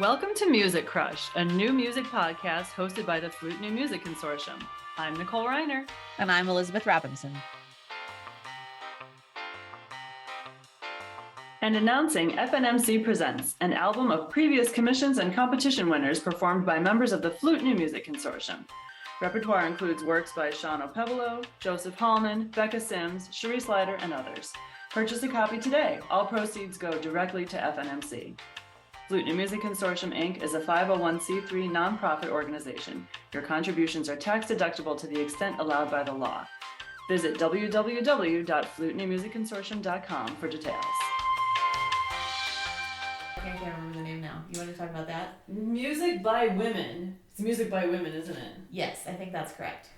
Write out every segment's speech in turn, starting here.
Welcome to Music Crush, a new music podcast hosted by the Flute New Music Consortium. I'm Nicole Reiner. And I'm Elizabeth Robinson. And announcing FNMC Presents, an album of previous commissions and competition winners performed by members of the Flute New Music Consortium. Repertoire includes works by Sean O'Pevolo, Joseph Hallman, Becca Sims, Cherie Slider, and others. Purchase a copy today. All proceeds go directly to FNMC. Flute New Music Consortium, Inc. is a 501c3 nonprofit organization. Your contributions are tax-deductible to the extent allowed by the law. Visit www.flutenewmusicconsortium.com for details. I can't remember the name now. You want to talk about that? Music by women. It's music by women, isn't it? Yes, I think that's correct.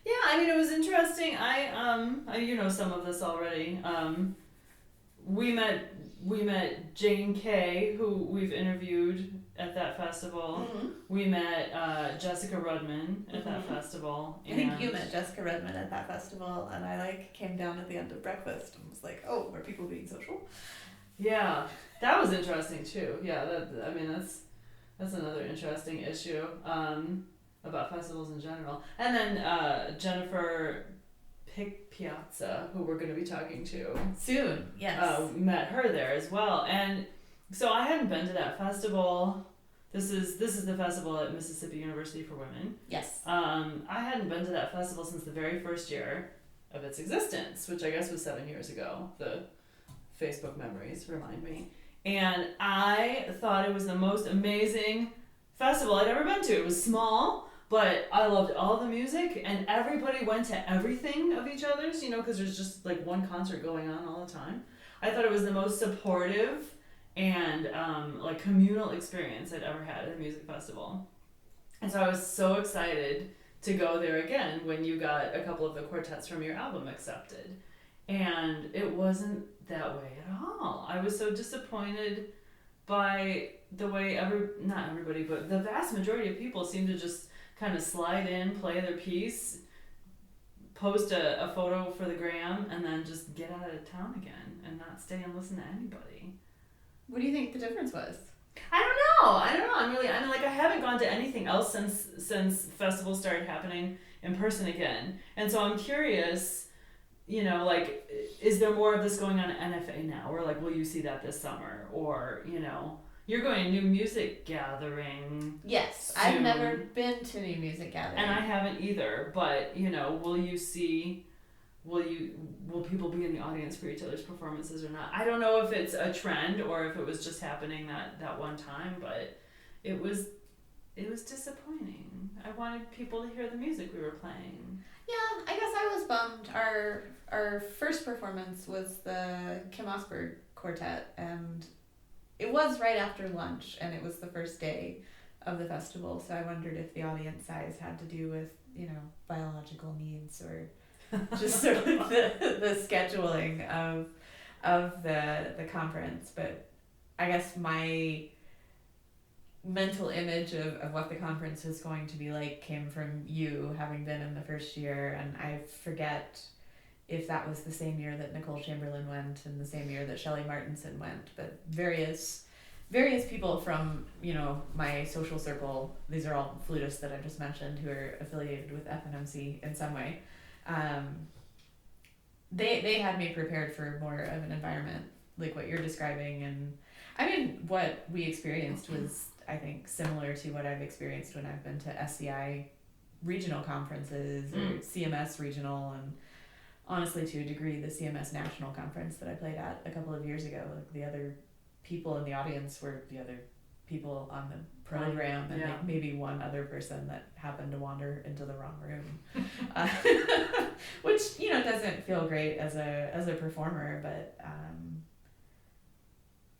Yeah, I mean, it was interesting. You know some of this already. We met Jane Kay, who we've interviewed at that festival. Mm-hmm. We met Jessica Rudman at that festival. I think you met Jessica Rudman at that festival, and I came down at the end of breakfast and was like, "Oh, are people being social?" Yeah, that was interesting too. Yeah, that's another interesting issue about festivals in general. And then Jennifer Piazza, who we're going to be talking to soon. Yes, met her there as well. And so I hadn't been to that festival. This is the festival at Mississippi University for Women. Yes. I hadn't been to that festival since the very first year of its existence, which I guess was 7 years ago. The Facebook memories remind me. And I thought it was the most amazing festival I'd ever been to. It was small, but I loved all the music, and everybody went to everything of each other's, because there's just like one concert going on all the time. I thought it was the most supportive and like communal experience I'd ever had at a music festival. And so I was so excited to go there again when you got a couple of the quartets from your album accepted. And it wasn't that way at all. I was so disappointed by the way not everybody, but the vast majority of people seemed to just kind of slide in, play their piece, post a photo for the gram, and then just get out of town again and not stay and listen to anybody. What do you think the difference was? I don't know. I haven't gone to anything else since festivals started happening in person again. And so I'm curious, is there more of this going on at NFA now? Or will you see that this summer? Or, you're going to New Music Gathering. Yes, soon. I've never been to New Music Gathering. And I haven't either, but, will people be in the audience for each other's performances or not? I don't know if it's a trend or if it was just happening that one time, but it was disappointing. I wanted people to hear the music we were playing. Yeah, I guess I was bummed. Our first performance was the Kim Osberg Quartet, and it was right after lunch, and it was the first day of the festival, so I wondered if the audience size had to do with, biological needs or just sort of the scheduling of the conference. But I guess my mental image of what the conference is going to be like came from you having been in the first year, and I forget if that was the same year that Nicole Chamberlain went and the same year that Shelley Martinson went, but various people from my social circle, these are all flutists that I just mentioned who are affiliated with FNMC in some way, they had me prepared for more of an environment like what you're describing. And I mean, what we experienced was, I think, similar to what I've experienced when I've been to SCI regional conferences or CMS regional, and honestly, to a degree, the CMS national conference that I played at a couple of years ago. Like, the other people in the audience were the other people on the program, and like maybe one other person that happened to wander into the wrong room, which doesn't feel great as a performer, but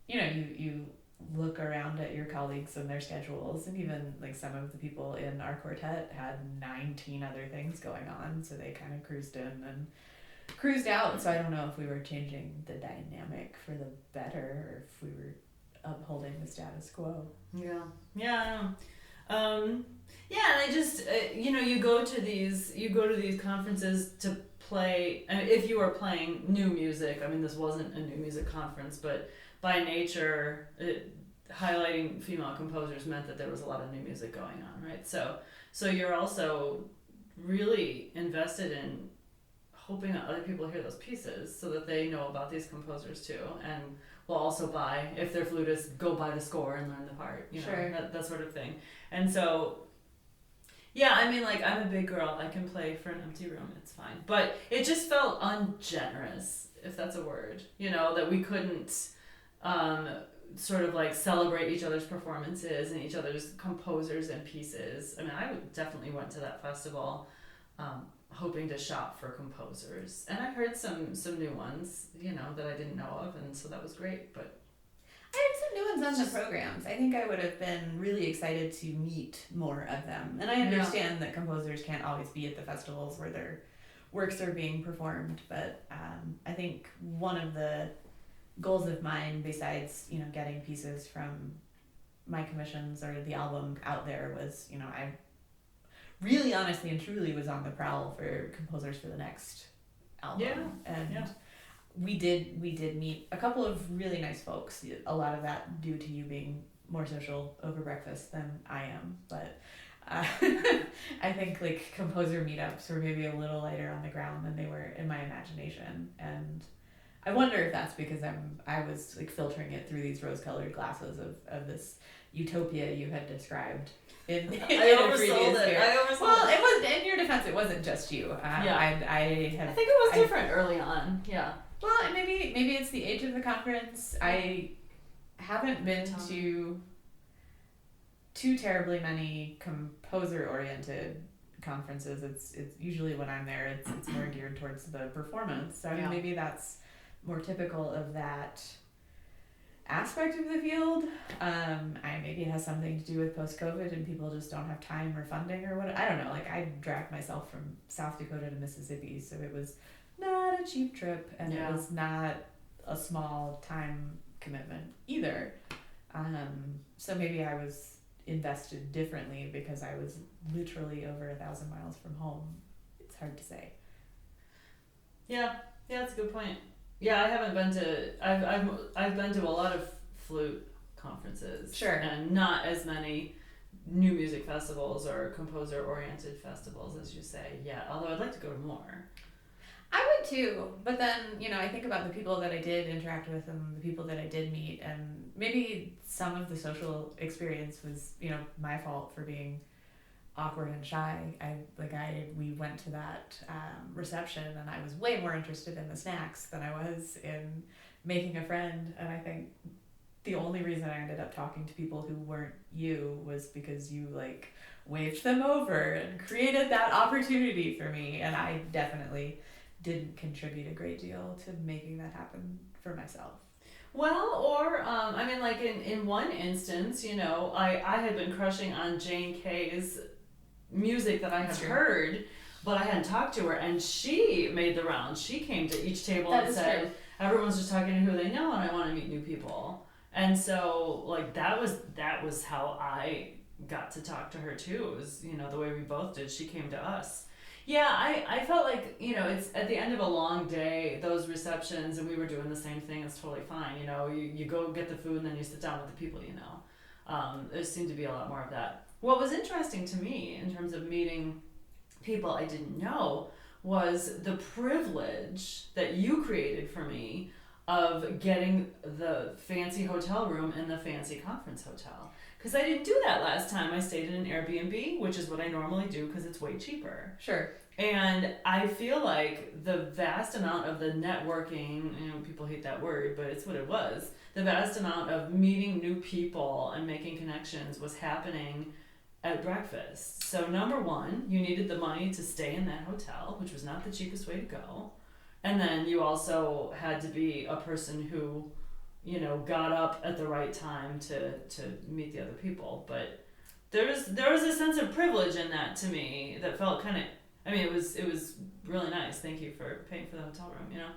you look around at your colleagues and their schedules, and even like some of the people in our quartet had 19 other things going on, so they kind of cruised in and cruised out. So I don't know if we were changing the dynamic for the better or if we were upholding the status quo. And I just you go to these conferences to play. I mean, if you are playing new music, I mean, this wasn't a new music conference, but by nature, highlighting female composers meant that there was a lot of new music going on, right? So you're also really invested in hoping that other people hear those pieces so that they know about these composers too, and will also buy, if they're flutists, go buy the score and learn the part, you know, Sure. that sort of thing. And so, yeah, I mean, like, I'm a big girl. I can play for an empty room. It's fine. But it just felt ungenerous, if that's a word, you know, that we couldn't sort of like celebrate each other's performances and each other's composers and pieces. I mean, definitely went to that festival hoping to shop for composers. And I heard some new ones, you know, that I didn't know of. And so that was great. But I had some new ones on the programs. I think I would have been really excited to meet more of them. And I understand that composers can't always be at the festivals where their works are being performed, but I think one of the goals of mine, besides, you know, getting pieces from my commissions or the album out there, was, you know, I really honestly and truly was on the prowl for composers for the next album. We did meet a couple of really nice folks. A lot of that due to you being more social over breakfast than I am, but I think like composer meetups were maybe a little lighter on the ground than they were in my imagination, and I wonder if that's because I was like filtering it through these rose-colored glasses of this utopia you had described. I oversold it. Well, it was, in your defense, it wasn't just you. I think it was different early on. Yeah. Well, and maybe it's the age of the conference. I haven't been to too terribly many composer-oriented conferences. It's usually when I'm there, it's more geared towards the performance. So I mean, maybe that's more typical of that aspect of the field. Maybe it has something to do with post-COVID and people just don't have time or funding or what. I don't know. Like, I dragged myself from South Dakota to Mississippi, so it was not a cheap trip, and it was not a small time commitment either. So maybe I was invested differently because I was literally over 1,000 miles from home. It's hard to say. Yeah, that's a good point. Yeah, I haven't been to. I've been to a lot of flute conferences. Sure. And not as many new music festivals or composer-oriented festivals, as you say. Yeah, although I'd like to go to more. I would too, but then, you know, I think about the people that I did interact with and the people that I did meet, and maybe some of the social experience was, you know, my fault for being awkward and shy. We went to that reception and I was way more interested in the snacks than I was in making a friend, and I think the only reason I ended up talking to people who weren't you was because you like waved them over and created that opportunity for me, and I definitely didn't contribute a great deal to making that happen for myself. Well, or I mean, like in one instance, you know, I had been crushing on Jane Kay's music that I had heard, but I hadn't talked to her, and she made the rounds. She came to each table and said, everyone's just talking to who they know, and I want to meet new people. And so, like, that was how I got to talk to her too. It was, you know, the way we both did. She came to us. Yeah, I felt like, you know, it's at the end of a long day, those receptions, and we were doing the same thing. It's totally fine. You know, you go get the food and then you sit down with the people you know. There seemed to be a lot more of that. What was interesting to me in terms of meeting people I didn't know was the privilege that you created for me of getting the fancy hotel room in the fancy conference hotel. Because I didn't do that last time. I stayed in an Airbnb, which is what I normally do because it's way cheaper. Sure. And I feel like the vast amount of the networking, you know, people hate that word, but it's what it was. The vast amount of meeting new people and making connections was happening at breakfast. So number one, you needed the money to stay in that hotel, which was not the cheapest way to go. And then you also had to be a person who, you know, got up at the right time to meet the other people. But there was a sense of privilege in that to me that felt kind of, I mean, it was really nice. Thank you for paying for the hotel room, you know.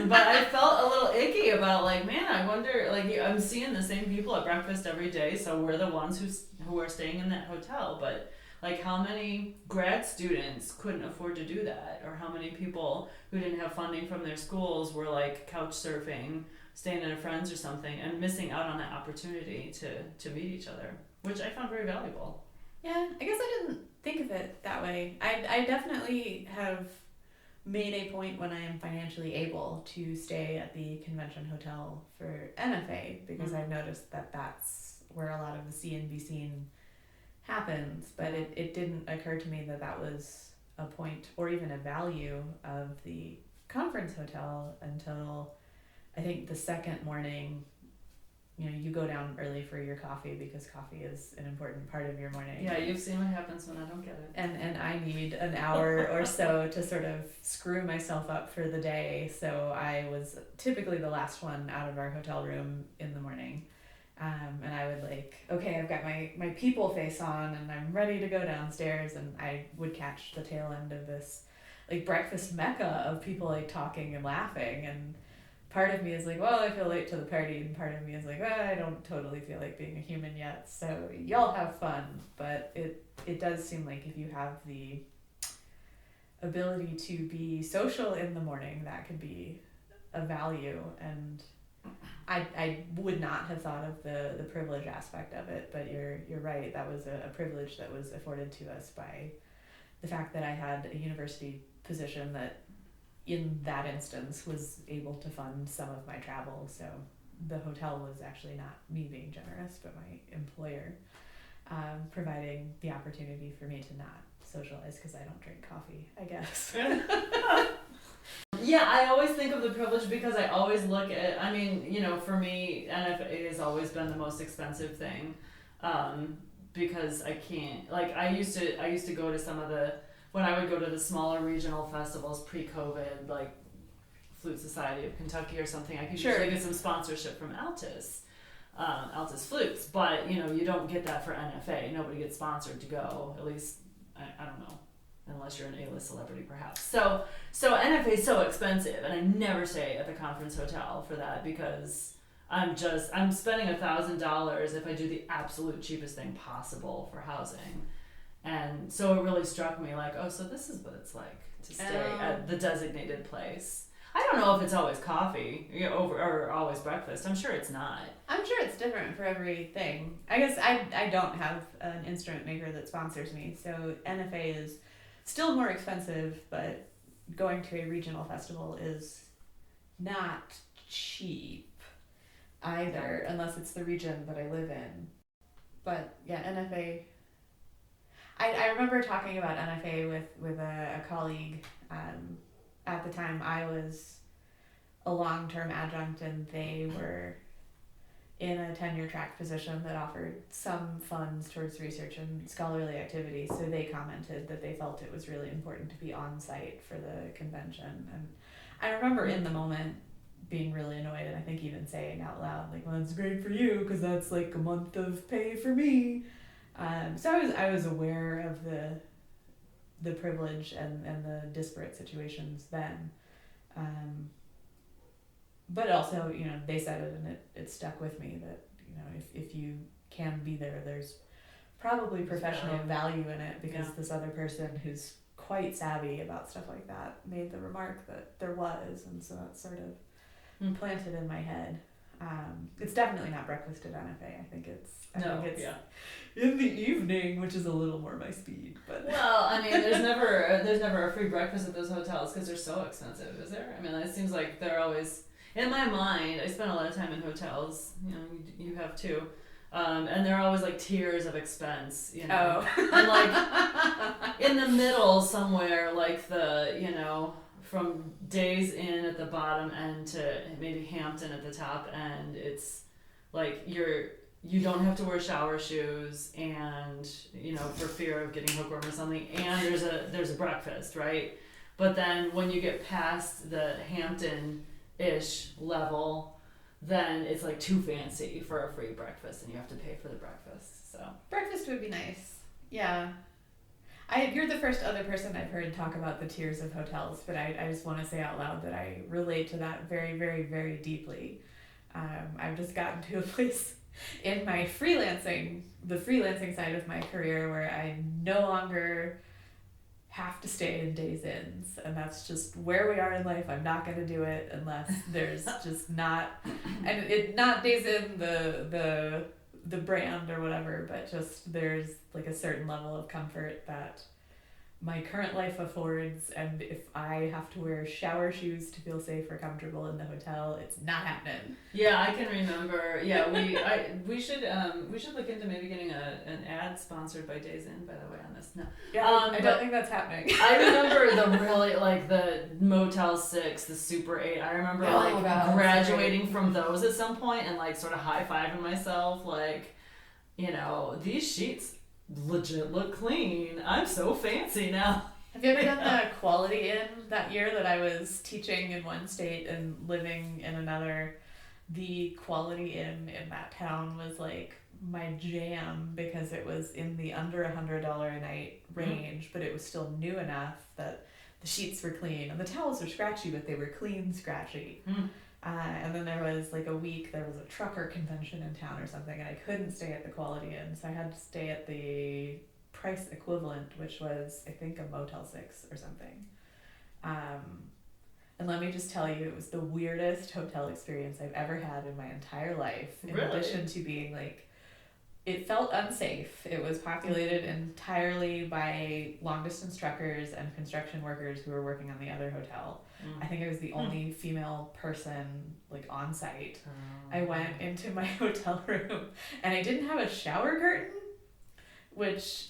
But I felt a little icky about, like, man, I wonder, like, I'm seeing the same people at breakfast every day, so we're the ones who are staying in that hotel. But, like, how many grad students couldn't afford to do that? Or how many people who didn't have funding from their schools were, like, couch surfing staying at a friend's or something and missing out on that opportunity to meet each other, which I found very valuable. Yeah, I guess I didn't think of it that way. I definitely have made a point when I am financially able to stay at the convention hotel for NFA because I've noticed that that's where a lot of the see and be seen happens, but it didn't occur to me that that was a point or even a value of the conference hotel until I think the second morning. You know, you go down early for your coffee because coffee is an important part of your morning. Yeah, you've seen what happens when I don't get it. And I need an hour or so to sort of screw myself up for the day. So I was typically the last one out of our hotel room in the morning. And I would okay, I've got my people face on and I'm ready to go downstairs. And I would catch the tail end of this breakfast mecca of people talking and laughing. And part of me is well, I feel late to the party, and part of me is well, I don't totally feel like being a human yet, so y'all have fun. But it does seem like if you have the ability to be social in the morning, that could be a value. And I would not have thought of the privilege aspect of it, but you're right, that was a privilege that was afforded to us by the fact that I had a university position that in that instance was able to fund some of my travel. So the hotel was actually not me being generous, but my employer providing the opportunity for me to not socialize because I don't drink coffee, I guess. Yeah, I always think of the privilege because I always look at, for me, NFA has always been the most expensive thing, because I can't, I used to go to some of when I would go to the smaller regional festivals pre-COVID, like Flute Society of Kentucky or something, I could usually get some sponsorship from Altus Flutes, but you don't get that for NFA. Nobody gets sponsored to go, at least, I don't know, unless you're an A-list celebrity perhaps. So NFA is so expensive, and I never stay at the conference hotel for that because I'm spending $1,000 if I do the absolute cheapest thing possible for housing. And so it really struck me so this is what it's like to stay at the designated place. I don't know if it's always coffee or always breakfast. I'm sure it's not. I'm sure it's different for everything. I guess I don't have an instrument maker that sponsors me, so NFA is still more expensive, but going to a regional festival is not cheap either, unless it's the region that I live in. But yeah, NFA... I remember talking about NFA with a colleague. At the time, I was a long-term adjunct, and they were in a tenure track position that offered some funds towards research and scholarly activities. So they commented that they felt it was really important to be on site for the convention. And I remember in the moment being really annoyed, and I think even saying out loud, well, it's great for you because that's a month of pay for me. So I was aware of the privilege and the disparate situations then, but also they said it and it stuck with me that if you can be there, there's probably professional value in it because this other person who's quite savvy about stuff like that made the remark that there was, and so that's sort of planted in my head. It's definitely not breakfast at NFA. I think it's in the evening, which is a little more my speed. But there's never a free breakfast at those hotels because they're so expensive, is there? It seems like they're always, in my mind, I spend a lot of time in hotels. You have too, and they're always tiers of expense. And in the middle somewhere, from Days Inn at the bottom end to maybe Hampton at the top end, it's you don't have to wear shower shoes and for fear of getting hookworm or something, and there's a breakfast, right? But then when you get past the Hampton-ish level, then it's too fancy for a free breakfast and you have to pay for the breakfast. So breakfast would be nice. Yeah. You're the first other person I've heard talk about the tiers of hotels, but I just want to say out loud that I relate to that very, very, very deeply. I've just gotten to a place in my the freelancing side of my career, where I no longer have to stay in days inns, and that's just where we are in life. I'm not going to do it unless there's just not, and it not days in the brand or whatever, but just there's like a certain level of comfort that my current life affords, and if I have to wear shower shoes to feel safe or comfortable in the hotel, it's not happening. Yeah, I can remember. Yeah, we should look into maybe getting an ad sponsored by Days Inn, by the way, on this. No. Yeah, I don't think that's happening. I remember the really like the Motel 6, the Super 8. I remember graduating from those at some point and like sort of high-fiving myself like, you know, these sheets legit look clean. I'm so fancy now. Have you ever done the Quality Inn that year that I was teaching in one state and living in another? The Quality Inn in that town was like my jam because it was in the under $100 a night range, but it was still new enough that the sheets were clean and the towels were scratchy, but they were clean, scratchy. And then there was like a week, there was a trucker convention in town or something, and I couldn't stay at the Quality Inn, so I had to stay at the price equivalent, which was, I think, a Motel 6 or something. And let me just tell you, it was the weirdest hotel experience I've ever had in my entire life. In addition to being like, it felt unsafe. It was populated entirely by long-distance truckers and construction workers who were working on the other hotel. I think I was the only female person like on site. I went into my hotel room and I didn't have a shower curtain, which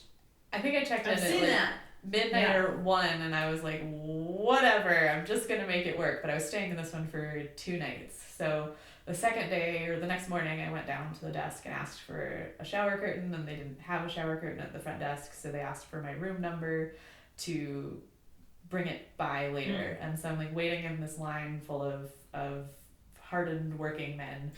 I think I checked in at like midnight or 1, and I was like, whatever, I'm just gonna make it work. But I was staying in this one for 2 nights. So the second day or the next morning, I went down to the desk and asked for a shower curtain, and they didn't have a shower curtain at the front desk, so they asked for my room number to bring it by later. And so I'm like waiting in this line full of hardened working men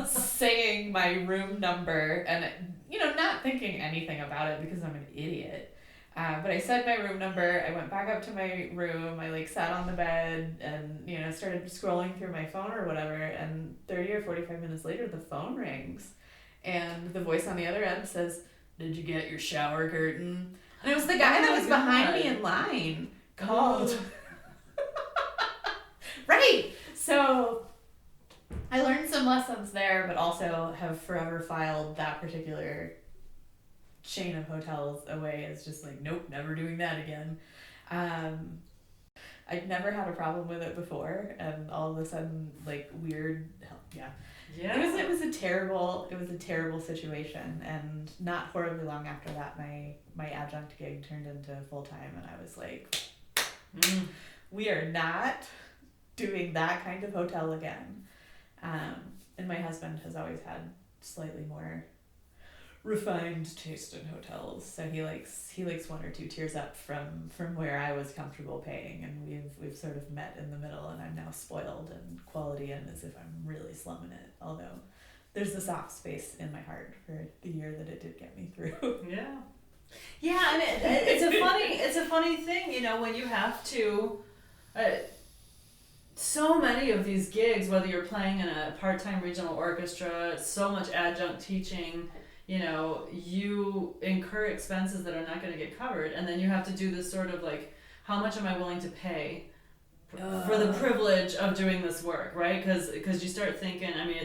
saying my room number and, you know, not thinking anything about it because I'm an idiot. But I said my room number, I went back up to my room, I like sat on the bed and, you know, started scrolling through my phone or whatever, and 30 or 45 minutes later the phone rings and the voice on the other end says, "Did you get your shower curtain?" And it was the guy that was behind me in line called. Right! So I learned some lessons there, but also have forever filed that particular chain of hotels away as just like, nope, never doing that again. I'd never had a problem with it before, and all of a sudden, like, weird, yeah. It was a terrible situation, and not horribly long after that, my adjunct gig turned into full time, and I was like, we are not doing that kind of hotel again. And my husband has always had slightly more refined taste in hotels, so he likes 1 or 2 tiers up from where I was comfortable paying, and we've sort of met in the middle, and I'm now spoiled and Quality Inn as if I'm really slumming it, although there's a soft space in my heart for the year that it did get me through. Yeah, and it's a funny thing, you know, when you have to so many of these gigs, whether you're playing in a part-time regional orchestra, so much adjunct teaching, you know, you incur expenses that are not going to get covered, and then you have to do this sort of like, how much am I willing to pay for the privilege of doing this work, right? Because you start thinking, I mean,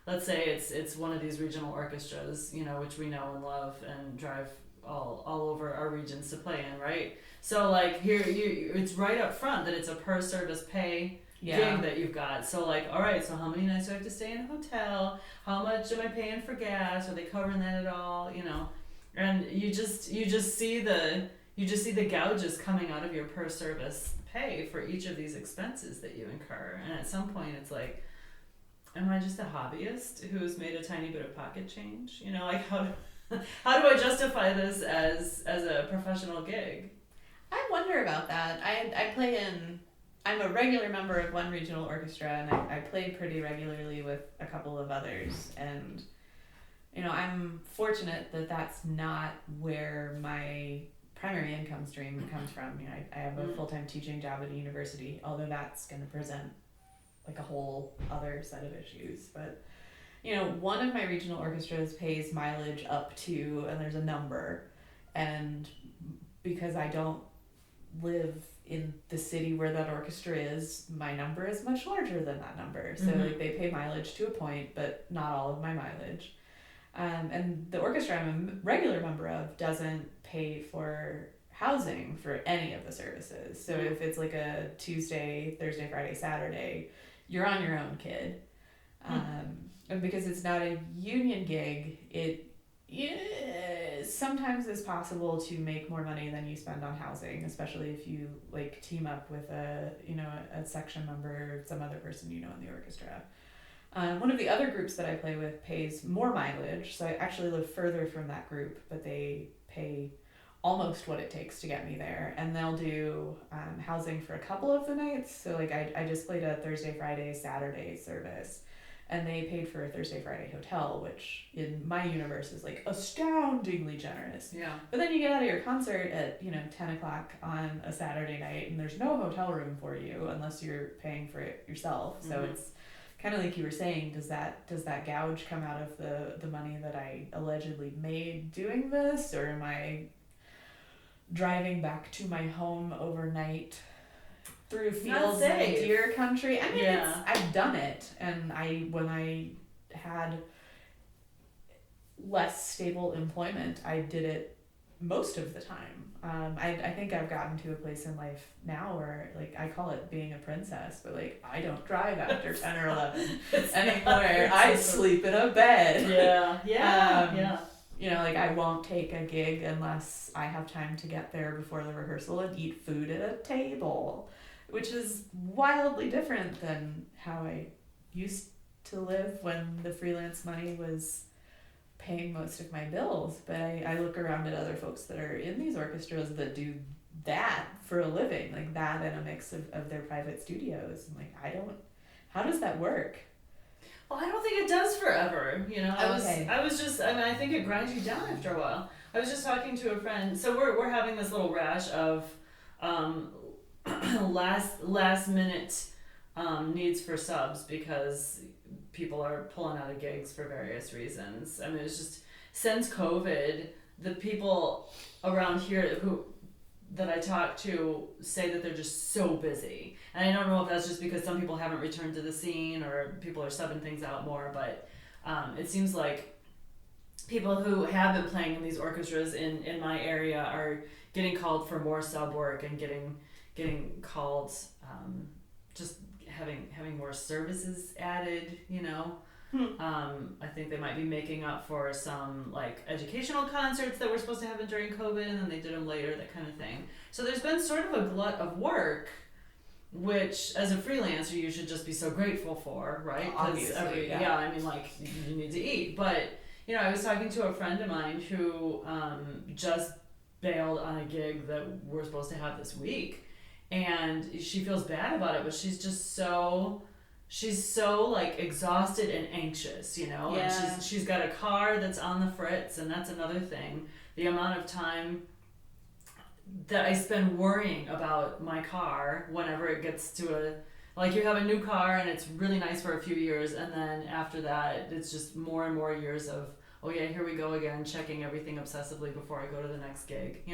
let's say it's one of these regional orchestras, you know, which we know and love and drive all over our regions to play in, right? So like here, it's right up front that it's a per service pay gig that you've got. So like, all right, so how many nights do I have to stay in a hotel? How much am I paying for gas? Are they covering that at all? You know, and you just see the gouges coming out of your per service pay for each of these expenses that you incur. And at some point, it's like, am I just a hobbyist who's made a tiny bit of pocket change? You know, like how do I justify this as a professional gig? I wonder about that. I'm a regular member of one regional orchestra, and I play pretty regularly with a couple of others, and, you know, I'm fortunate that that's not where my primary income stream comes from. You know, I have a full-time teaching job at a university, although that's going to present like a whole other set of issues. But, you know, one of my regional orchestras pays mileage up to, and there's a number, and because I don't live in the city where that orchestra is, my number is much larger than that number. So like they pay mileage to a point, but not all of my mileage. And the orchestra I'm a regular member of doesn't pay for housing for any of the services. So if it's like a Tuesday, Thursday, Friday, Saturday, you're on your own, kid. And because it's not a union gig, it sometimes is possible to make more money than you spend on housing, especially if you like team up with a section member or some other person in the orchestra. One of the other groups that I play with pays more mileage, so I actually live further from that group, but they pay almost what it takes to get me there, and they'll do housing for a couple of the nights. So like I just played a Thursday, Friday, Saturday service, and they paid for a Thursday, Friday hotel, which in my universe is like astoundingly generous. Yeah. But then you get out of your concert at 10 o'clock on a Saturday night, and there's no hotel room for you unless you're paying for it yourself. So it's kind of like you were saying, does that gouge come out of the money that I allegedly made doing this, or am I driving back to my home overnight through fields in deer country? I mean, I've done it, and when I had less stable employment, I did it most of the time. I think I've gotten to a place in life now where like I call it being a princess, but like I don't drive after 10 or 11 anymore. I sleep in a bed. Yeah. Like I won't take a gig unless I have time to get there before the rehearsal and eat food at a table, which is wildly different than how I used to live when the freelance money was paying most of my bills. But I look around at other folks that are in these orchestras that do that for a living, like that and a mix of their private studios. And like, how does that work? Well, I don't think it does forever. I think it grinds you down after a while. I was just talking to a friend. So we're having this little rash of last minute needs for subs because people are pulling out of gigs for various reasons. I mean, it's just since COVID, the people around here that I talk to say that they're just so busy. And I don't know if that's just because some people haven't returned to the scene or people are subbing things out more, but it seems like people who have been playing in these orchestras in my area are getting called for more sub work and getting called just having more services added, I think they might be making up for some like educational concerts that were supposed to happen during COVID and then they did them later, that kind of thing. So there's been sort of a glut of work, which as a freelancer you should just be so grateful for, right? Obviously, I mean, like you need to eat. But I was talking to a friend of mine who just bailed on a gig that we're supposed to have this week. And she feels bad about it, but she's so like exhausted and anxious, and she's got a car that's on the fritz, and that's another thing. The amount of time that I spend worrying about my car whenever it gets to you have a new car and it's really nice for a few years, and then after that it's just more and more years of, oh yeah, here we go again, checking everything obsessively before I go to the next gig.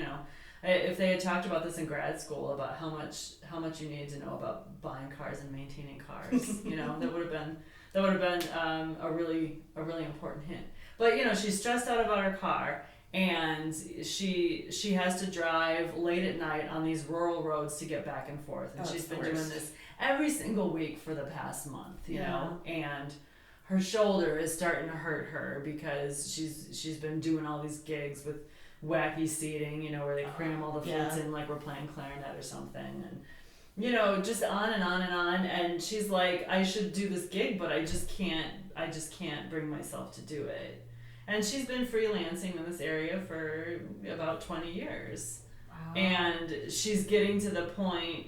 If they had talked about this in grad school about how much you need to know about buying cars and maintaining cars, that would have been a really important hint. But she's stressed out about her car, and she has to drive late at night on these rural roads to get back and forth, and she's been doing this every single week for the past month, and her shoulder is starting to hurt her because she's been doing all these gigs with wacky seating, where they cram all the flutes in like we're playing clarinet or something, and just on and on and on. And she's like, I should do this gig, but I just can't bring myself to do it. And she's been freelancing in this area for about 20 years. Wow. And she's getting to the point,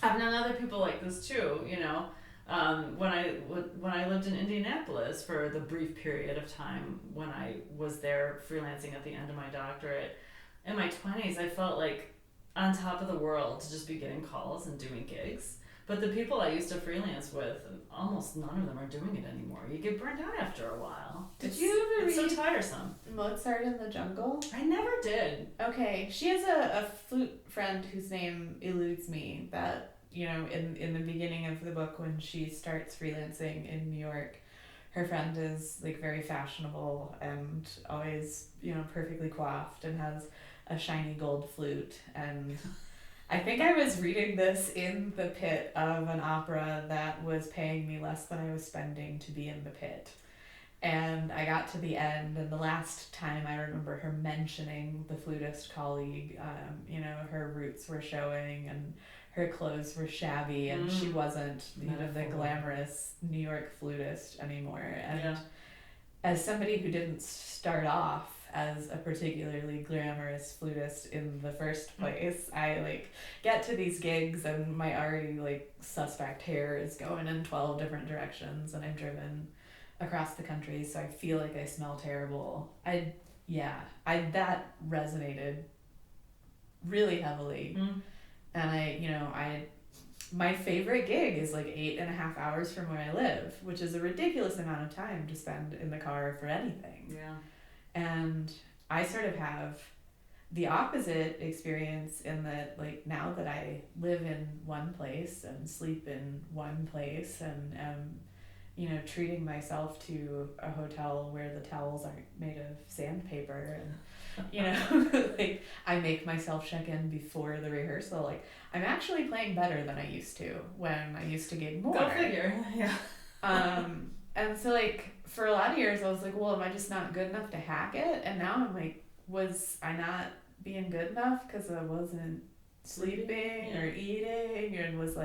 I've known other people like this too, when I lived in Indianapolis for the brief period of time when I was there freelancing at the end of my doctorate, in my 20s, I felt like on top of the world to just be getting calls and doing gigs. But the people I used to freelance with, almost none of them are doing it anymore. You get burnt out after a while. Did you ever It's read so tiresome. Mozart in the Jungle? I never did. Okay, she has a flute friend whose name eludes me that, in the beginning of the book when she starts freelancing in New York, her friend is like very fashionable and always, perfectly coiffed and has a shiny gold flute. And I think I was reading this in the pit of an opera that was paying me less than I was spending to be in the pit. And I got to the end, and the last time I remember her mentioning the flutist colleague, her roots were showing and her clothes were shabby, and she wasn't the glamorous New York flutist anymore. And as somebody who didn't start off as a particularly glamorous flutist in the first place, I get to these gigs and my already suspect hair is going in 12 different directions, and I'm driven across the country, so I feel like I smell terrible. That resonated really heavily. And my favorite gig is 8.5 hours from where I live, which is a ridiculous amount of time to spend in the car for anything. Yeah. And I sort of have the opposite experience in that now that I live in one place and sleep in one place and am treating myself to a hotel where the towels aren't made of sandpaper and I make myself check in before the rehearsal. I'm actually playing better than I used to when I used to gig more. Go figure. Yeah. And so for a lot of years I was well, am I just not good enough to hack it? And now I'm was I not being good enough because I wasn't sleeping or eating and was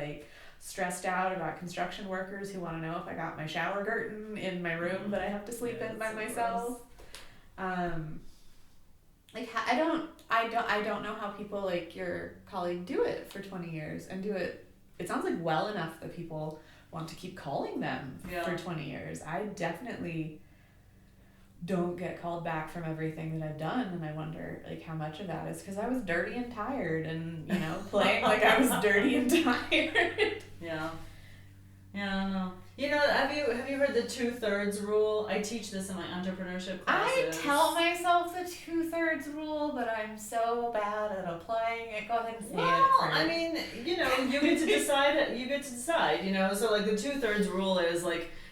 stressed out about construction workers who want to know if I got my shower curtain in my room that I have to sleep in by myself. I don't know how people like your colleague do it for 20 years and do it. It sounds well enough that people want to keep calling them for 20 years. I definitely don't get called back from everything that I've done, and I wonder how much of that is because I was dirty and tired and playing I was dirty and tired. Yeah, I don't know. Have you heard the 2/3 rule? I teach this in my entrepreneurship classes. I tell myself the 2/3 rule, but I'm so bad at applying it. Go ahead and say it. I mean, you get to decide. You get to decide. So the 2/3 rule is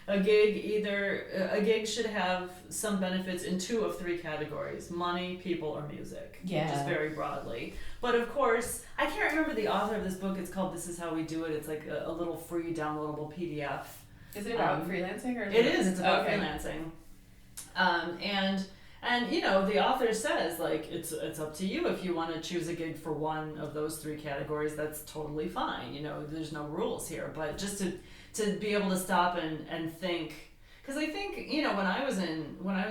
a gig should have some benefits in 2 of 3 categories: money, people, or music. Yeah. Just very broadly. But of course, I can't remember the author of this book. It's called "This Is How We Do It." It's a little free downloadable PDF. Is it about freelancing or? It is. It's about freelancing. And the author says it's up to you if you want to choose a gig for one of those 3 categories. That's totally fine. There's no rules here, but just to be able to stop and think, because I think when I was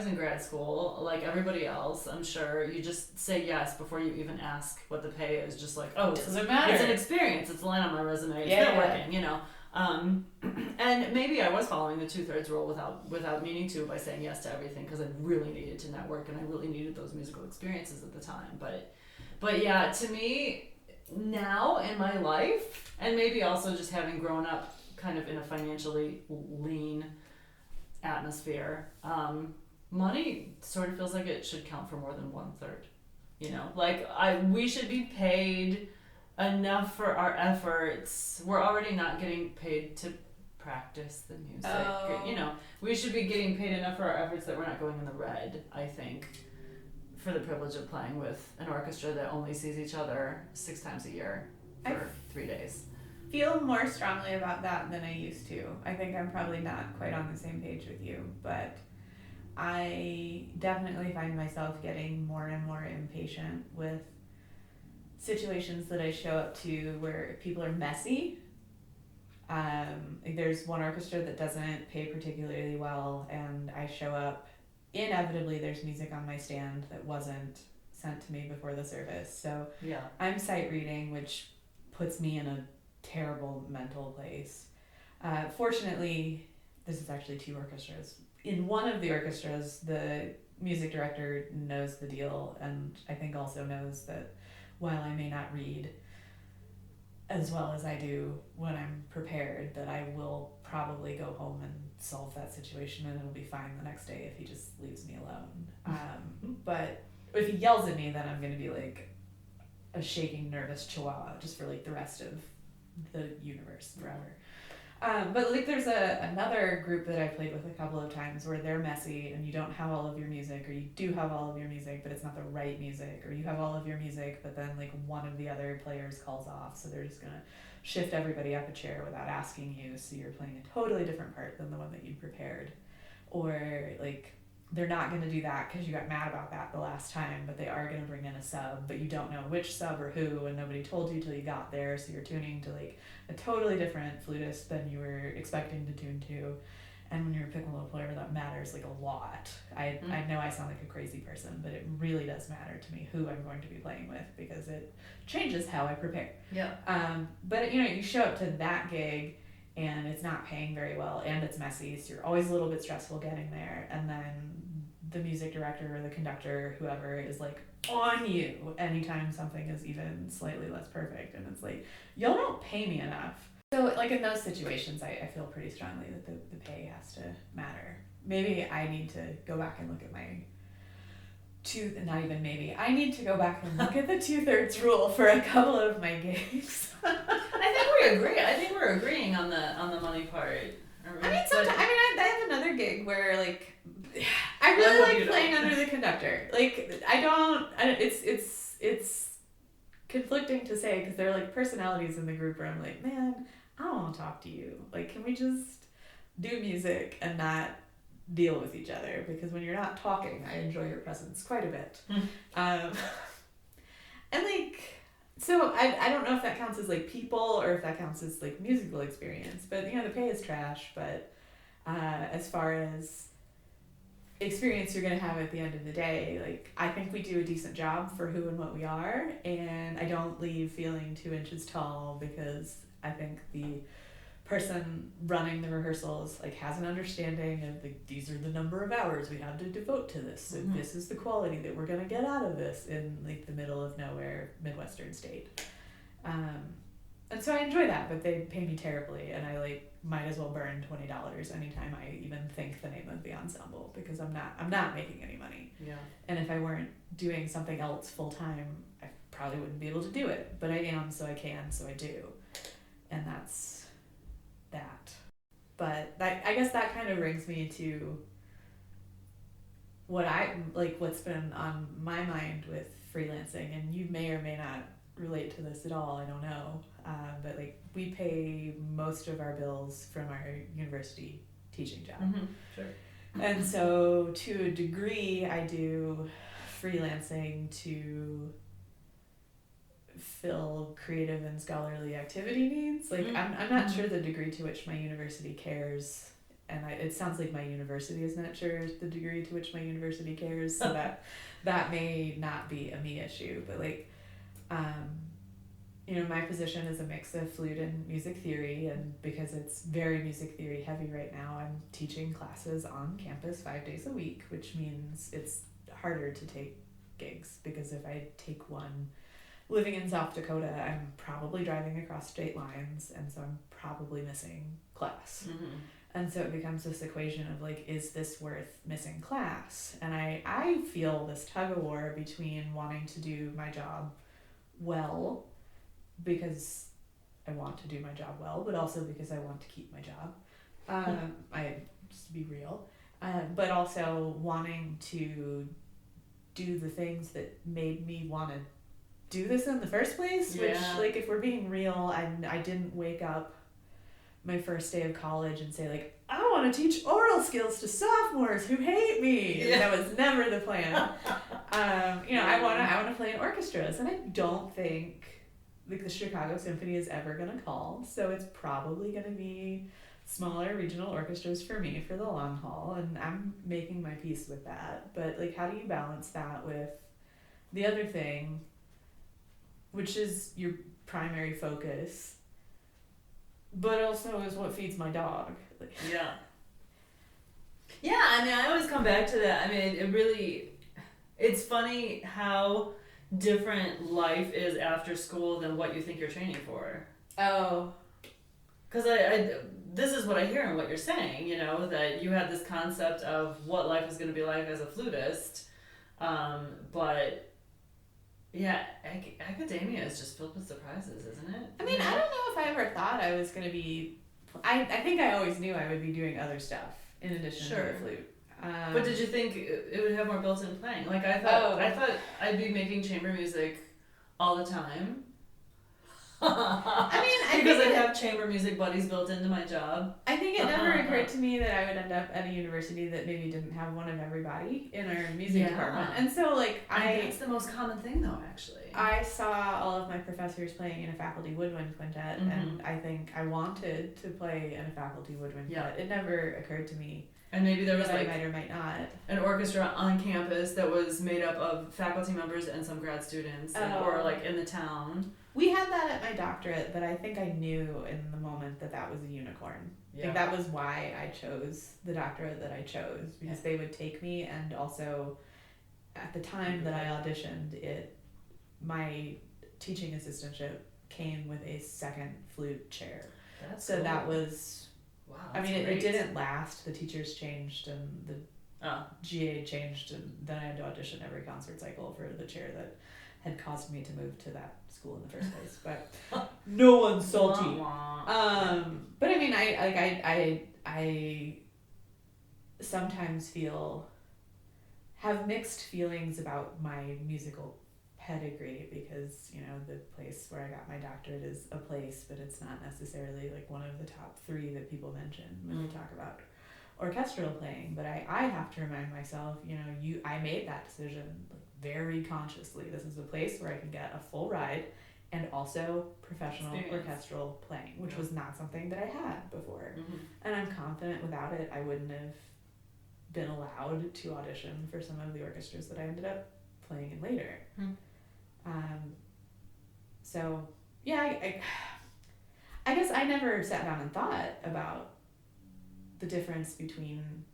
in grad school, like everybody else, I'm sure you just say yes before you even ask what the pay is. Just doesn't matter. It's an experience. It's a line on my resume. It's networking. And maybe I was following the 2/3 rule without meaning to by saying yes to everything because I really needed to network and I really needed those musical experiences at the time. But yeah, to me now in my life, and maybe also just having grown up kind of in a financially lean atmosphere, money sort of feels like it should count for more than 1/3. We should be paid enough for our efforts. We're already not getting paid to practice the music. We should be getting paid enough for our efforts that we're not going in the red, I think, for the privilege of playing with an orchestra that only sees each other 6 times a year for 3 days. Feel more strongly about that than I used to. I think I'm probably not quite on the same page with you, but I definitely find myself getting more and more impatient with situations that I show up to where people are messy. There's one orchestra that doesn't pay particularly well, and I show up. Inevitably, there's music on my stand that wasn't sent to me before the service. So I'm sight reading, which puts me in a terrible mental place. Fortunately, this is actually 2 orchestras. In one of the orchestras, the music director knows the deal, and I think also knows that while I may not read as well as I do when I'm prepared, that I will probably go home and solve that situation, and it'll be fine the next day if he just leaves me alone. But if he yells at me, then I'm gonna be like a shaking, nervous chihuahua just for like the rest of the universe forever. But like there's another group that I played with a couple of times where they're messy and you don't have all of your music, or you do have all of your music but it's not the right music, or you have all of your music but then like one of the other players calls off, so they're just gonna shift everybody up a chair without asking you, so you're playing a totally different part than the one that you'd prepared. Or like they're not going to do that because you got mad about that the last time, but they are going to bring in a sub, but you don't know which sub or who, and nobody told you till you got there, so you're tuning to like a totally different flutist than you were expecting to tune to. And when you're a piccolo player, that matters like a lot. I know I sound like a crazy person, but it really does matter to me who I'm going to be playing with, because it changes how I prepare. Yeah. But you know, you show up to that gig and it's not paying very well and it's messy, so you're always a little bit stressful getting there, and then the music director or the conductor, whoever, is like on you anytime something is even slightly less perfect, and it's like, y'all don't pay me enough. So like in those situations, I feel pretty strongly that the pay has to matter. Maybe I need to go back and look at my I need to go back and look at the 2/3 rule for a couple of my gigs. I think we're agreeing on the money part. I mean, sometimes, I have another gig where like I really like playing under the conductor. Like it's conflicting to say, because there are like personalities in the group where I'm like, man, I don't want to talk to you. Like, can we just do music and not deal with each other? Because when you're not talking, I enjoy your presence quite a bit. And like, so I don't know if that counts as like people or if that counts as like musical experience, but you know, the pay is trash. But as far as experience you're going to have at the end of the day, like I think we do a decent job for who and what we are, and I don't leave feeling 2 inches tall, because I think the person running the rehearsals like has an understanding of like, these are the number of hours we have to devote to this, so this is the quality that we're going to get out of this in like the middle of nowhere Midwestern state. And so I enjoy that, but they pay me terribly, and I like might as well burn $20 anytime I even think the name of the ensemble, because I'm not making any money. Yeah. And if I weren't doing something else full time, I probably wouldn't be able to do it. But I am, so I can, so I do. And that's that. But I guess that kind of brings me to what's been on my mind with freelancing, and you may or may not relate to this at all, I don't know. But like we pay most of our bills from our university teaching job. Sure. And so to a degree I do freelancing to fill creative and scholarly activity needs. Like I'm not sure the degree to which my university cares, and it sounds like my university is not sure the degree to which my university cares, so that may not be a me issue. But like you know, my position is a mix of flute and music theory, and because it's very music theory heavy right now, I'm teaching classes on campus 5 days a week, which means it's harder to take gigs, because if I take one living in South Dakota, I'm probably driving across state lines, and so I'm probably missing class. And so it becomes this equation of like, is this worth missing class? And I feel this tug of war between wanting to do my job well, because I want to do my job well, but also because I want to keep my job. I just to be real, but also wanting to do the things that made me want to do this in the first place. Which, like, if we're being real, I didn't wake up my first day of college and say like, I want to teach oral skills to sophomores who hate me. That was never the plan. You know, I want to play in orchestras, and I don't think like the Chicago Symphony is ever gonna call, so it's probably gonna be smaller regional orchestras for me for the long haul, and I'm making my peace with that. But like, how do you balance that with the other thing, which is your primary focus, but also is what feeds my dog? Like, yeah, I mean, I always come back to that. I mean, it's funny how different life is after school than what you think you're training for. Oh. Because this is what I hear in what you're saying, you know, that you had this concept of what life is going to be like as a flutist, but yeah, academia is just filled with surprises, isn't it? I mean, I don't know if I ever thought I was going to be. I think I always knew I would be doing other stuff in addition to the flute. But did you think it would have more built-in playing? Like I thought I'd be making chamber music all the time. Because I'd have chamber music buddies built into my job. I think it never occurred to me that I would end up at a university that maybe didn't have one of everybody in our music department. And so, like, it's the most common thing, though, actually. I saw all of my professors playing in a faculty woodwind quintet, and I think I wanted to play in a faculty woodwind quintet. It never occurred to me. And maybe there was like might or might not an orchestra on campus that was made up of faculty members and some grad students, or like in the town. We had that at my doctorate, but I think I knew in the moment that was a unicorn. I think that was why I chose the doctorate that I chose, because they would take me, and also at the time that I auditioned, my teaching assistantship came with a second flute chair. So cool. That was, wow. I mean, it didn't last. The teachers changed and the GA changed, and then I had to audition every concert cycle for the chair that had caused me to move to that school in the first place. But no one's salty. But I mean, I sometimes have mixed feelings about my musical pedigree, because, you know, the place where I got my doctorate is a place, but it's not necessarily like one of the top 3 that people mention when they talk about orchestral playing. But I have to remind myself, you know, I made that decision very consciously. This is a place where I can get a full ride and also professional orchestral playing, which was not something that I had before. And I'm confident without it, I wouldn't have been allowed to audition for some of the orchestras that I ended up playing in later. So yeah, I guess I never sat down and thought about the difference between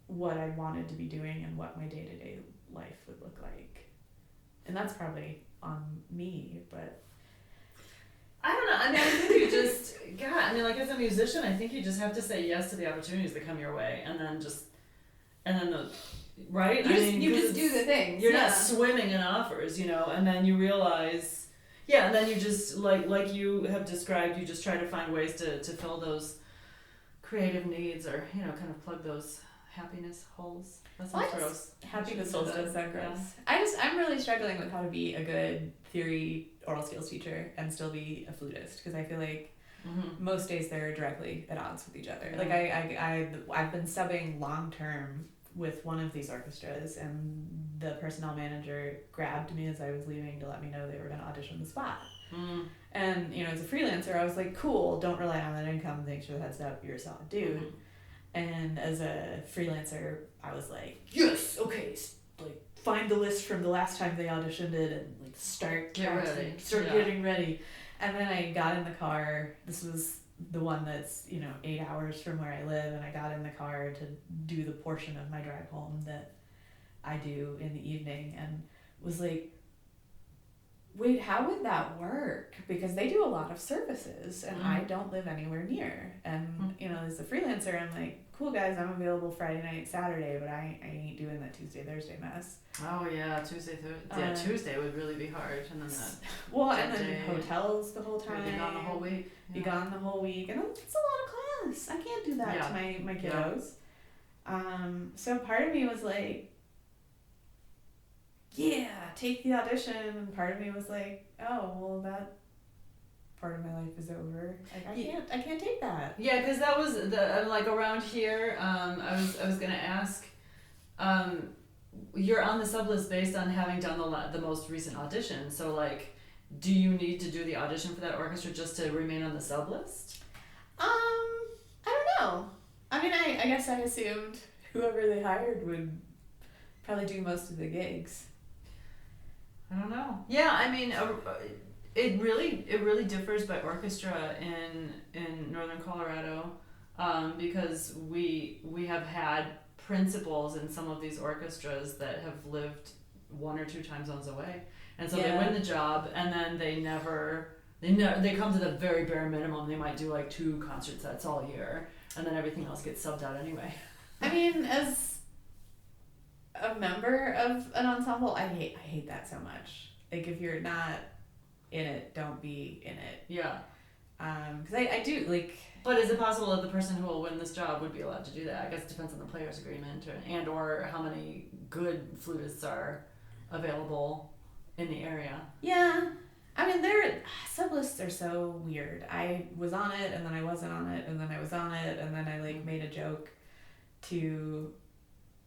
what I wanted to be doing and what my day-to-day life would look like. And that's probably on me, but I don't know. I mean, I think you just, like as a musician, I think you just have to say yes to the opportunities that come your way, and then right? You just do the things. You're not swimming in offers, you know, and then you realize, and then you just, like you have described, you just try to find ways to fill those creative needs, or, you know, kind of plug those happiness holes. That sounds gross. Happiness holes does sound gross. I'm really struggling with how to be a good theory oral skills teacher and still be a flutist, because I feel like most days they're directly at odds with each other. Like I've been subbing long term with one of these orchestras, and the personnel manager grabbed me as I was leaving to let me know they were going to audition the spot. And, you know, as a freelancer, I was like, cool, don't rely on that income, thanks for the heads up, you're a solid dude. And as a freelancer, I was like, yes, okay, like find the list from the last time they auditioned it, and like start getting ready. And then I got in the car. This was the one that's, you know, 8 hours from where I live, and I got in the car to do the portion of my drive home that I do in the evening, and was like, wait, how would that work? Because they do a lot of services, and I don't live anywhere near. And, you know, as a freelancer, I'm like, cool, guys, I'm available Friday night, Saturday, but I ain't doing that Tuesday, Thursday mess. Oh, yeah, Tuesday, Thursday. Yeah, Tuesday would really be hard. And then and then hotels the whole time. Be gone the whole week. Be gone the whole week. And it's a lot of class. I can't do that to my kiddos. So part of me was like, take the audition, and part of me was like, oh, well, that part of my life is over. Like, I can't take that. Yeah, because that was like around here. I was gonna ask, you're on the sub list based on having done the most recent audition. So like, do you need to do the audition for that orchestra just to remain on the sub list? I don't know. I mean, I guess I assumed whoever they hired would probably do most of the gigs. I don't know. Yeah, I mean, it really differs by orchestra in northern Colorado, because we have had principals in some of these orchestras that have lived 1 or 2 time zones away, and so they win the job, and then they never They come to the very bare minimum. They might do like 2 concert sets all year, and then everything else gets subbed out anyway. I mean, as a member of an ensemble, I hate that so much. Like, if you're not in it, don't be in it. Yeah. Because I do, like... But is it possible that the person who will win this job would be allowed to do that? I guess it depends on the player's agreement or how many good flutists are available in the area. Yeah. I mean, sub lists are so weird. I was on it, and then I wasn't on it, and then I was on it, and then I, like, made a joke to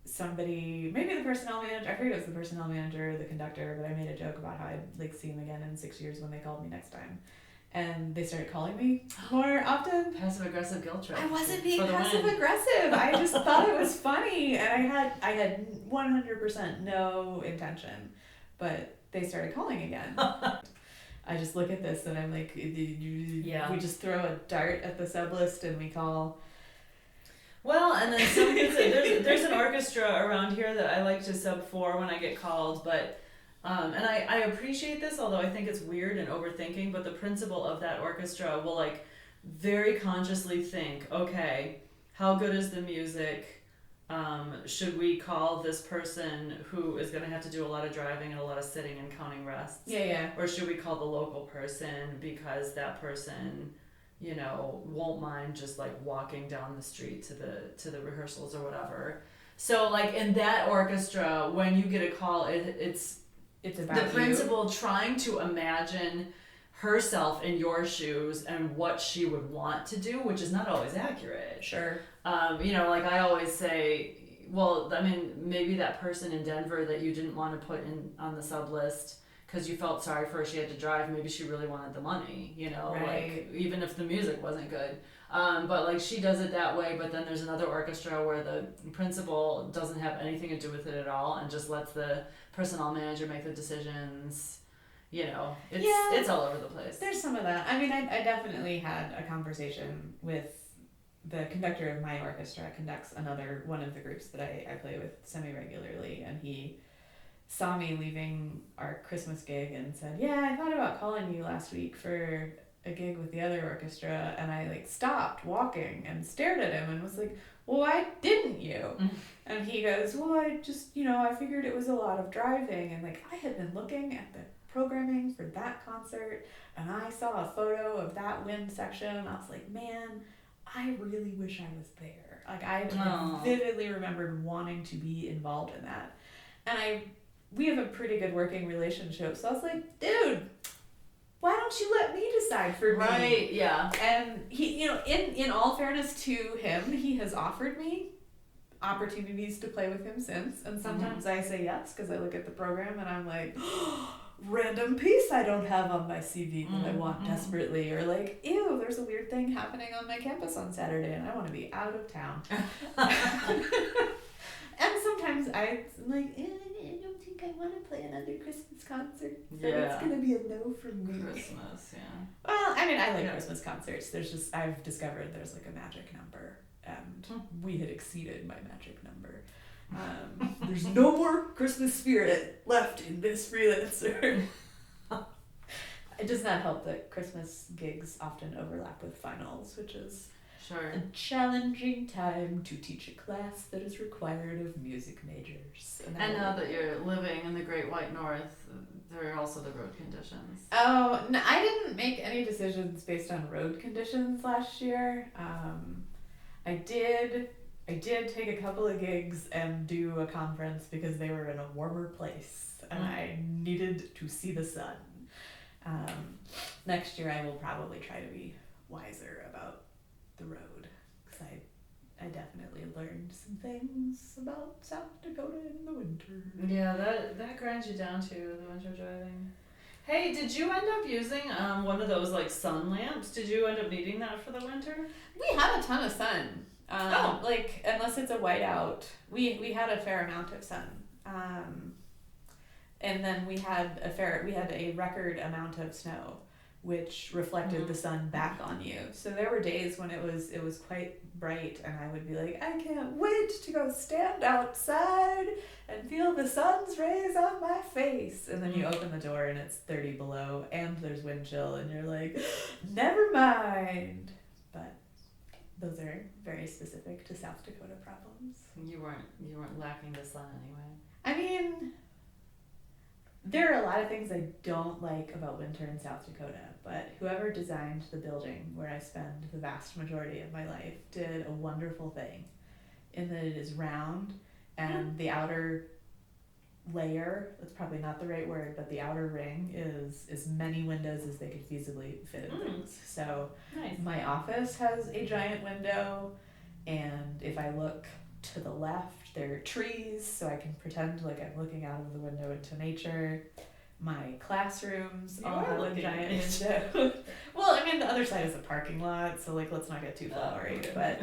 somebody, maybe the personnel manager, I forget if it was the personnel manager or the conductor, but I made a joke about how I'd, like, see them again in 6 years when they called me next time. And they started calling me more often. Passive-aggressive guilt trip. I wasn't being passive-aggressive. I just thought it was funny, and I had 100% no intention, but they started calling again. I just look at this and I'm like, we just throw a dart at the sub list and we call. Well, and then there's an orchestra around here that I like to sub for when I get called, but and I appreciate this, although I think it's weird and overthinking, but the principal of that orchestra will like very consciously think, okay, how good is the music? Should we call this person who is going to have to do a lot of driving and a lot of sitting and counting rests? Yeah. Or should we call the local person because that person, you know, won't mind just like walking down the street to the rehearsals or whatever. So like in that orchestra, when you get a call, it's about the principal trying to imagine herself in your shoes and what she would want to do, which is not always accurate. Sure. You know, like I always say, well, I mean, maybe that person in Denver that you didn't want to put in on the sub list because you felt sorry for her, she had to drive, maybe she really wanted the money, you know, right. Like even if the music wasn't good. But like she does it that way, but then there's another orchestra where the principal doesn't have anything to do with it at all and just lets the personnel manager make the decisions. You know, it's all over the place. There's some of that. I mean, I definitely had a conversation with the conductor of my orchestra, conducts one of the groups that I play with semi-regularly, and he saw me leaving our Christmas gig and said, yeah, I thought about calling you last week for a gig with the other orchestra, and I like stopped walking and stared at him and was like, well, why didn't you? And he goes, well, I just, you know, I figured it was a lot of driving, and like I had been looking at the programming for that concert and I saw a photo of that wind section and I was like, man, I really wish I was there. Like I vividly remembered wanting to be involved in that. And we have a pretty good working relationship, so I was like, dude, why don't you let me decide for me? Right, yeah. And he, you know, in all fairness to him, he has offered me opportunities to play with him since, and sometimes I say yes because I look at the program and I'm like, random piece I don't have on my CV that I want desperately, or like, ew, there's a weird thing happening on my campus on Saturday and I want to be out of town. And sometimes I'm like, I don't think I want to play another Christmas concert, so it's gonna be a no from me. Christmas, yeah. Well, I mean, I like Christmas concerts. I've discovered there's like a magic number, and we had exceeded my magic number. There's no more Christmas spirit left in this freelancer. It does not help that Christmas gigs often overlap with finals, which is a challenging time to teach a class that is required of music majors. And now that you're living in the Great White North, there are also the road conditions. Oh, no, I didn't make any decisions based on road conditions last year. I did take a couple of gigs and do a conference because they were in a warmer place and I needed to see the sun. Next year I will probably try to be wiser about the road because I definitely learned some things about South Dakota in the winter. Yeah, that grinds you down too, the winter driving. Hey, did you end up using one of those like sun lamps? Did you end up needing that for the winter? We had a ton of sun. Like unless it's a whiteout, we had a fair amount of sun. And then we had a record amount of snow, which reflected the sun back on you. So there were days when it was quite bright, and I would be like, I can't wait to go stand outside and feel the sun's rays on my face. And then you open the door and it's 30 below and there's wind chill, and you're like, never mind. But those are very specific to South Dakota problems. You weren't lacking the sun anyway. I mean, there are a lot of things I don't like about winter in South Dakota, but whoever designed the building where I spend the vast majority of my life did a wonderful thing in that it is round, and the outer layer, that's probably not the right word, but the outer ring is as many windows as they could feasibly fit in things. So Nice. my office has a giant window, and if I look to the left, there are trees, so I can pretend like I'm looking out of the window into nature. My classrooms all have a giant window. Well, I mean, the other side is a parking lot, so like, let's not get too flowery. Okay. But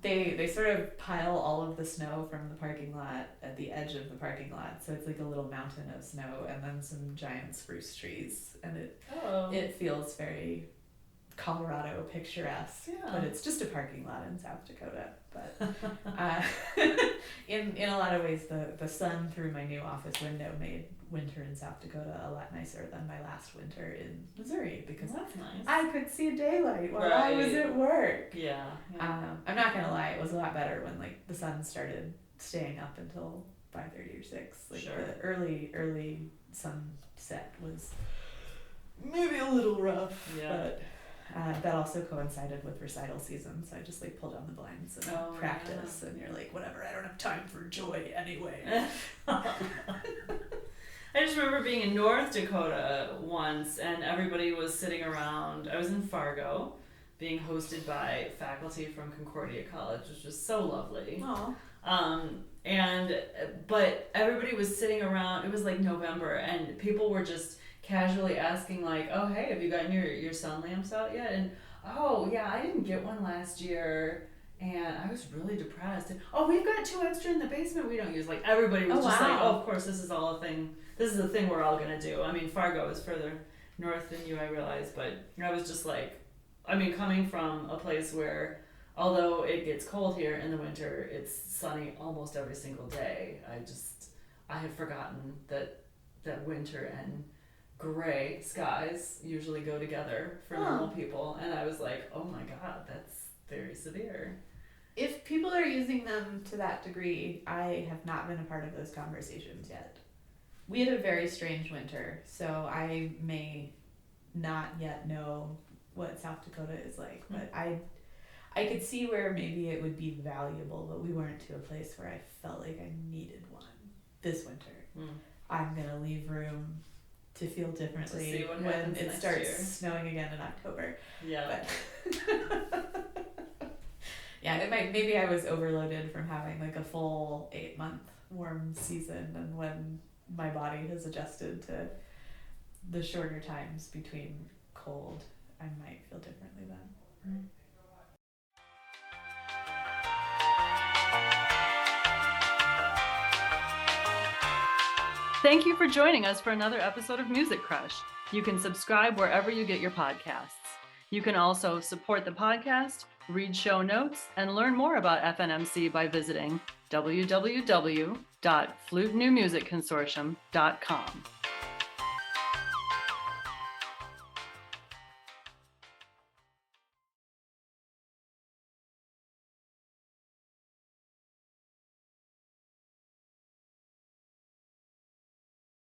they sort of pile all of the snow from the parking lot at the edge of the parking lot, so it's like a little mountain of snow, and then some giant spruce trees, and it feels very Colorado picturesque. Yeah. But it's just a parking lot in South Dakota. But in a lot of ways, the sun through my new office window made winter in South Dakota a lot nicer than my last winter in Missouri, because That's nice. I could see daylight while I was at work. Yeah. I'm not gonna lie, it was a lot better when like the sun started staying up until 5:30 or 6. Like Sure. the early sunset was maybe a little rough, Yeah. but that also coincided with recital season, so I just like pull down the blinds and practice, and you're like, whatever, I don't have time for joy anyway. I just remember being in North Dakota once, and everybody was sitting around. I was in Fargo, being hosted by faculty from Concordia College, which was so lovely. Aww. But everybody was sitting around. It was like November, and people were just casually asking like, oh hey, have you gotten your sun lamps out yet? And oh yeah, I didn't get one last year, and I was really depressed. And oh, we've got 2 extra in the basement we don't use. Like everybody was just like, oh, of course, this is all a thing. This is the thing we're all gonna do. I mean, Fargo is further north than you, I realize, but I was just like, I mean, coming from a place where, although it gets cold here in the winter, it's sunny almost every single day. I had forgotten that winter and gray skies usually go together for normal people, and I was like, oh my god, that's very severe. If people are using them to that degree, I have not been a part of those conversations yet. We had a very strange winter, so I may not yet know what South Dakota is like, but I could see where maybe it would be valuable, but we weren't to a place where I felt like I needed one this winter. I'm gonna leave room to feel differently when it starts snowing again in October. Yeah. But yeah, maybe I was overloaded from having like a full 8-month warm season, and when my body has adjusted to the shorter times between cold, I might feel differently then. Thank you for joining us for another episode of Music Crush. You can subscribe wherever you get your podcasts. You can also support the podcast, read show notes, and learn more about FNMC by visiting www.flutenewmusicconsortium.com.